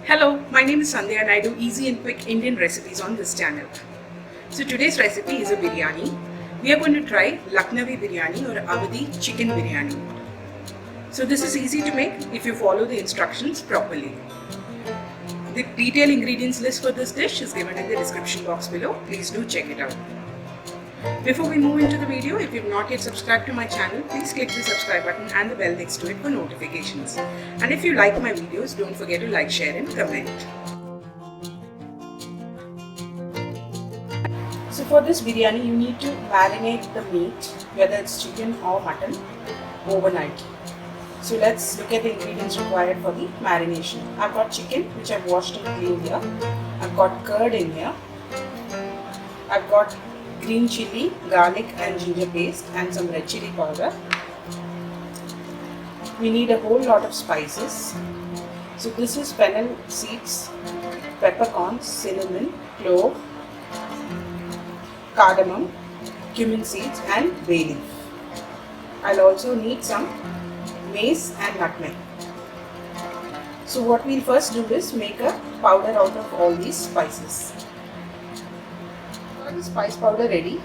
Hello, my name is Sandhya and I do easy and quick Indian recipes on this channel. So today's recipe is a biryani. We are going to try Lucknowi Biryani or Awadhi Chicken Biryani. So this is easy to make if you follow the instructions properly. The detailed ingredients list for this dish is given in the description box below. Please do check it out. Before we move into the video, if you have not yet subscribed to my channel, please click the subscribe button and the bell next to it for notifications. And if you like my videos, don't forget to like, share and comment. So for this biryani, you need to marinate the meat, whether it's chicken or mutton, overnight. So let's look at the ingredients required for the marination. I've got chicken, which I've washed and cleaned here. I've got curd in here. I've got green chilli, garlic and ginger paste and some red chilli powder. We need a whole lot of spices. So this is fennel seeds, peppercorns, cinnamon, clove, cardamom, cumin seeds and bay leaf. I'll also need some mace and nutmeg. So what we'll first do is make a powder out of all these spices. The spice powder ready.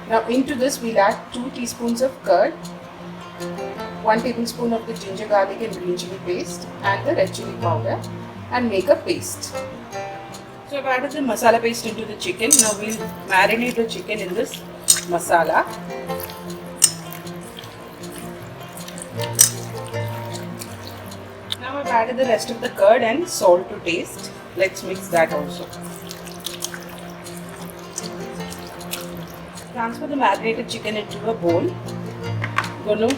Now into this we'll add 2 teaspoons of curd, 1 tablespoon of the ginger garlic and green chilli paste and the red chilli powder and make a paste. So I've added the masala paste into the chicken. Now we'll marinate the chicken in this masala. Now I've added the rest of the curd and salt to taste. Let's mix that also. Transfer the marinated chicken into a bowl. Going to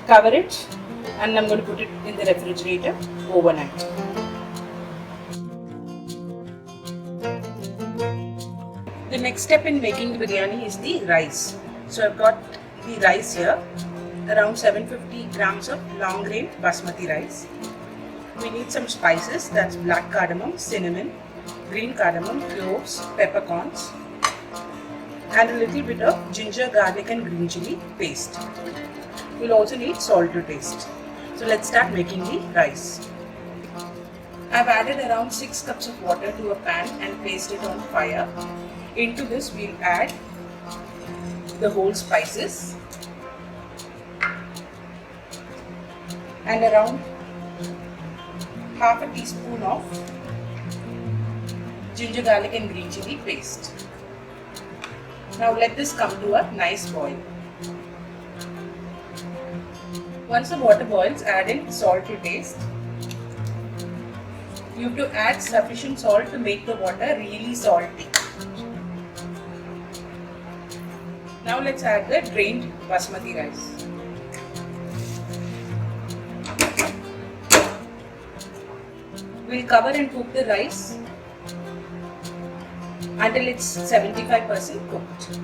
cover it and I'm going to put it in the refrigerator overnight. The next step in making the biryani is the rice. So I've got the rice here, around 750 grams of long grain basmati rice. We need some spices, that's black cardamom, cinnamon, green cardamom, cloves, peppercorns and a little bit of ginger, garlic and green chilli paste. We'll also need salt to taste. So let's start making the rice. I've added around 6 cups of water to a pan and placed it on fire. Into this we'll add the whole spices and around half a teaspoon of ginger garlic and green chilli paste. Now let this come to a nice boil. Once the water boils, add in salt to taste. You have to add sufficient salt to make the water really salty. Now let's add the drained basmati rice. We'll cover and cook the rice until it's 75% cooked.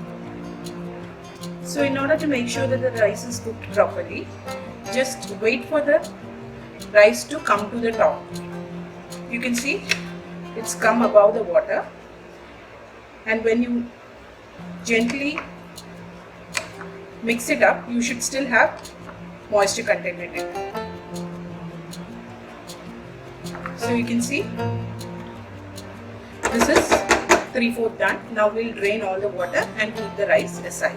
So in order to make sure that the rice is cooked properly, just wait for the rice to come to the top. You can see it's come above the water, and when you gently mix it up, you should still have moisture content in it. So you can see this is 3/4 done. Now we'll drain all the water and keep the rice aside.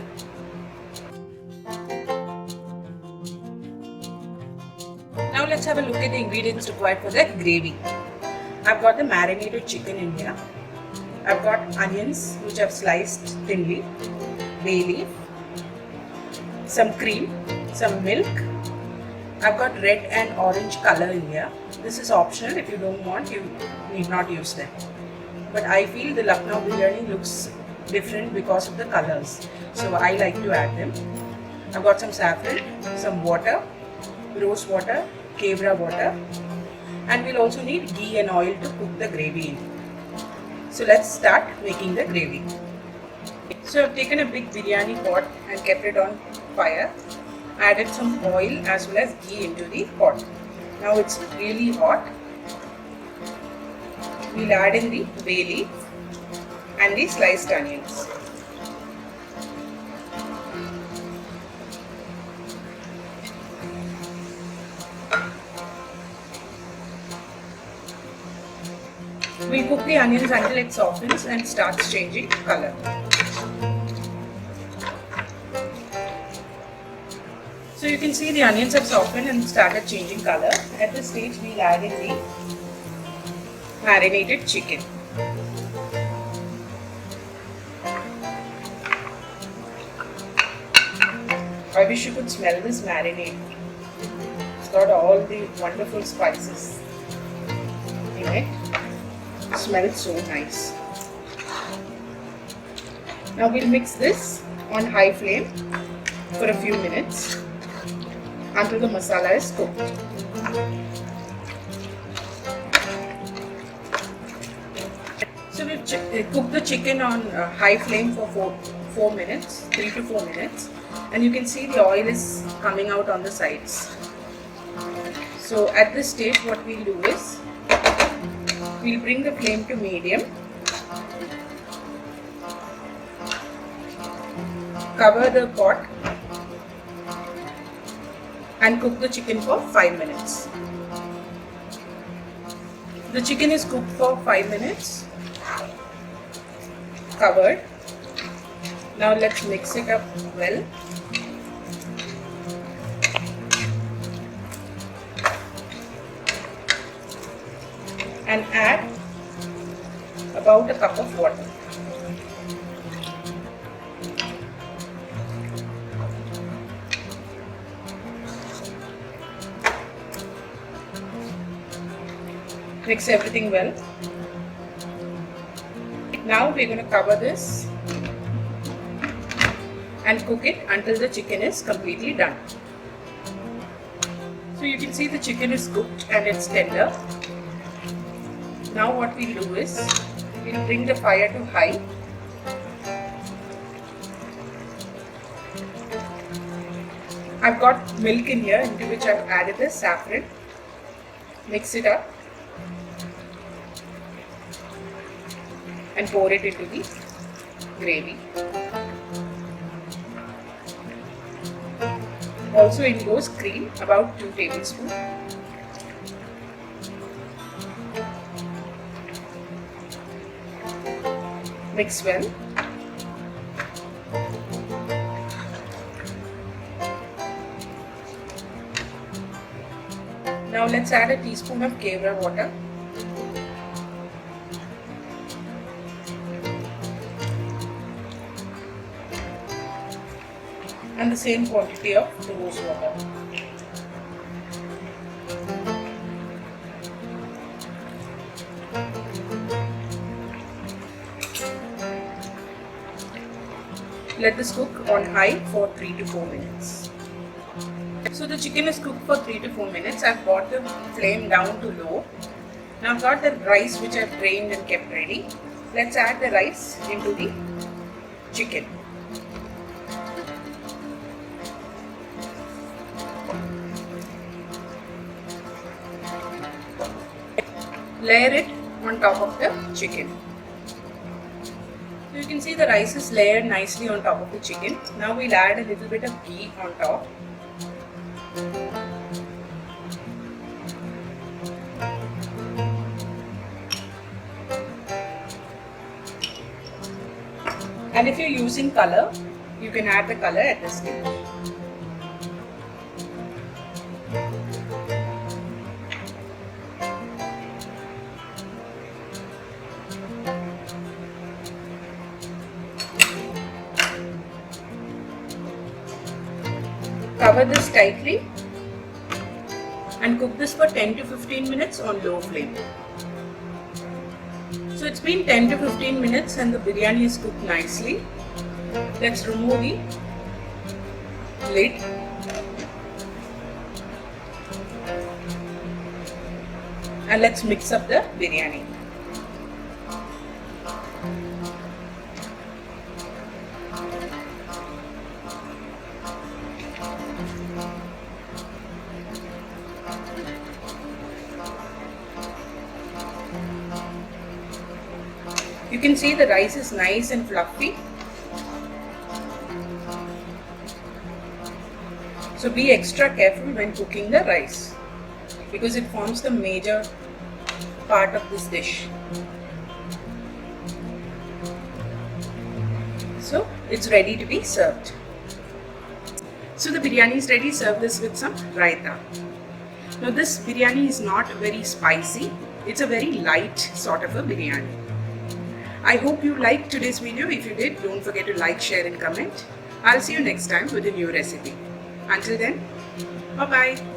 Now let's have a look at the ingredients required for the gravy. I've got the marinated chicken in here. I've got onions which I've sliced thinly, bay leaf, some cream, some milk. I've got red and orange color in here. This is optional. If you don't want, you need not use them. But I feel the Lucknow biryani looks different because of the colors, so I like to add them. I've got some saffron, some water, rose water, Kewra water, and we'll also need ghee and oil to cook the gravy in. So let's start making the gravy. So I've taken a big biryani pot and kept it on fire. Added some oil as well as ghee into the pot. Now it's really hot. We'll add in the bay leaf and the sliced onions. We'll cook the onions until it softens and starts changing color. So you can see the onions have softened and started changing color. At this stage, we'll add in the marinated chicken. I wish you could smell this marinade. It's got all the wonderful spices in it. It smells so nice. Now we'll mix this on high flame for a few minutes until the masala is cooked. So we've cooked the chicken on high flame for 4 minutes, 3 to 4 minutes, and you can see the oil is coming out on the sides. So at this stage, what we'll do is we'll bring the flame to medium, cover the pot and cook the chicken for 5 minutes. The chicken is cooked for 5 minutes, covered. Now let's mix it up well. And add about a cup of water. Mix everything well. Now we're going to cover this and cook it until the chicken is completely done. So you can see the chicken is cooked and it's tender. Now what we'll do is we'll bring the fire to high. I've got milk in here into which I've added the saffron. Mix it up and pour it into the gravy. Also in goes cream, about 2 tablespoons. Mix well. Now let's add a teaspoon of Kewra Water. And the same quantity of the rose water. Let this cook on high for 3 to 4 minutes. So the chicken is cooked for 3 to 4 minutes. I've brought the flame down to low. Now I've got the rice which I've drained and kept ready. Let's add the rice into the chicken. Layer it on top of the chicken. So you can see the rice is layered nicely on top of the chicken. Now we'll add a little bit of ghee on top. And if you're using color, you can add the color at this stage. Cover this tightly and cook this for 10 to 15 minutes on low flame. So it's been 10 to 15 minutes and the biryani is cooked nicely. Let's remove the lid. And let's mix up the biryani. You can see the rice is nice and fluffy. So be extra careful when cooking the rice because it forms the major part of this dish. So it's ready to be served. So the biryani is ready. Serve this with some raita. Now this biryani is not very spicy. It's a very light sort of a biryani. I hope you liked today's video. If you did, don't forget to like, share and comment. I'll see you next time with a new recipe. Until then, bye-bye.